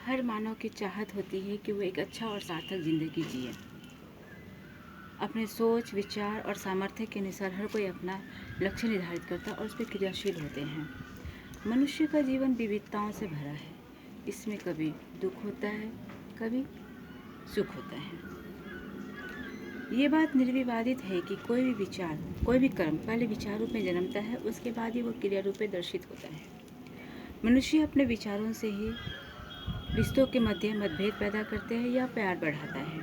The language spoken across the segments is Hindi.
हर मानव की चाहत होती है कि वो एक अच्छा और सार्थक ज़िंदगी जिए। अपने सोच, विचार और सामर्थ्य के अनुसार हर कोई अपना लक्ष्य निर्धारित करता है और उस पर क्रियाशील होते हैं। मनुष्य का जीवन विविधताओं से भरा है। इसमें कभी दुख होता है, कभी सुख होता है। ये बात निर्विवादित है कि कोई भी विचार, कोई भी कर्म पहले विचार रूप में जन्मता है, उसके बाद ही वो क्रिया रूप में दर्शित होता है। मनुष्य अपने विचारों से ही रिश्तों के मध्य मतभेद पैदा करते हैं या प्यार बढ़ाता है।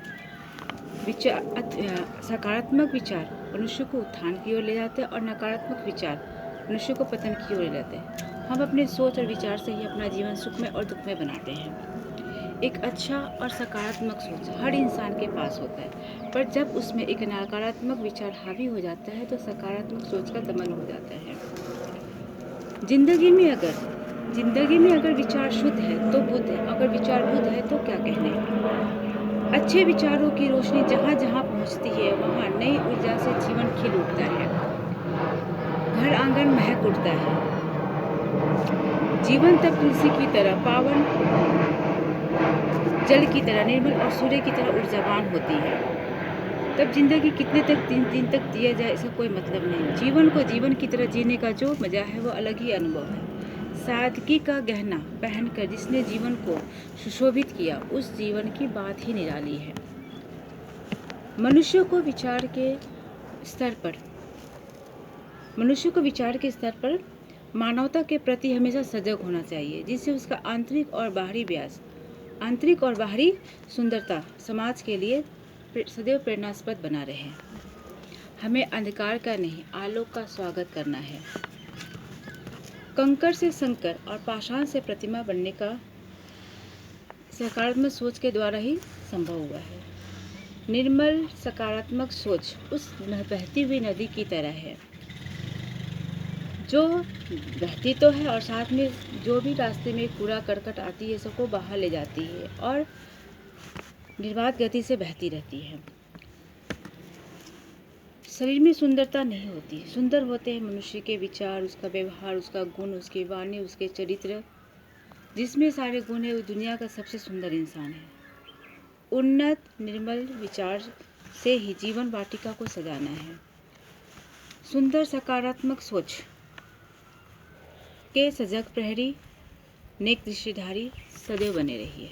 सकारात्मक विचार मनुष्य को उत्थान की ओर ले जाते हैं और नकारात्मक विचार मनुष्य को पतन की ओर ले जाते हैं। हम अपने सोच और विचार से ही अपना जीवन सुखमय और दुखमय बनाते हैं। एक अच्छा और सकारात्मक सोच हर इंसान के पास होता है, पर जब उसमें एक नकारात्मक विचार हावी हो जाता है तो सकारात्मक सोच का दमन हो जाता है। जिंदगी में अगर विचार शुद्ध है तो बुद्ध है, अगर विचार बुद्ध है तो क्या कहने। अच्छे विचारों की रोशनी जहाँ जहाँ पहुँचती है वहाँ नई ऊर्जा से जीवन खिल उठता है, घर आंगन महक उठता है। जीवन तब तुलसी की तरह पावन, जल की तरह निर्मल और सूर्य की तरह ऊर्जावान होती है। तब जिंदगी कितने तक दिन तक दिया जाए इसका कोई मतलब नहीं। जीवन को जीवन की तरह जीने का जो मजा है वो अलग ही अनुभव है। सादगी का गहना पहनकर जिसने जीवन को सुशोभित किया, उस जीवन की बात ही निराली है। मनुष्य को विचार के स्तर पर मानवता के प्रति हमेशा सजग होना चाहिए, जिससे उसका आंतरिक और बाहरी सुंदरता समाज के लिए सदैव प्रेरणास्पद बना रहे। हमें अंधकार का नहीं, आलोक का स्वागत करना है। कंकर से शंकर और पाषाण से प्रतिमा बनने का सकारात्मक सोच के द्वारा ही संभव हुआ है। निर्मल सकारात्मक सोच उस बहती हुई नदी की तरह है, जो बहती तो है और साथ में जो भी रास्ते में कूड़ा करकट आती है सबको बाहर ले जाती है और निर्बाध गति से बहती रहती है। शरीर में सुंदरता नहीं होती, सुंदर होते हैं मनुष्य के विचार, उसका व्यवहार, उसका गुण, उसकी वाणी, उसके चरित्र। जिसमें सारे गुण है वो दुनिया का सबसे सुंदर इंसान है। उन्नत निर्मल विचार से ही जीवन वाटिका को सजाना है। सुंदर सकारात्मक सोच के सजग प्रहरी, नेक दृष्टिधारी सदैव बने रहिए।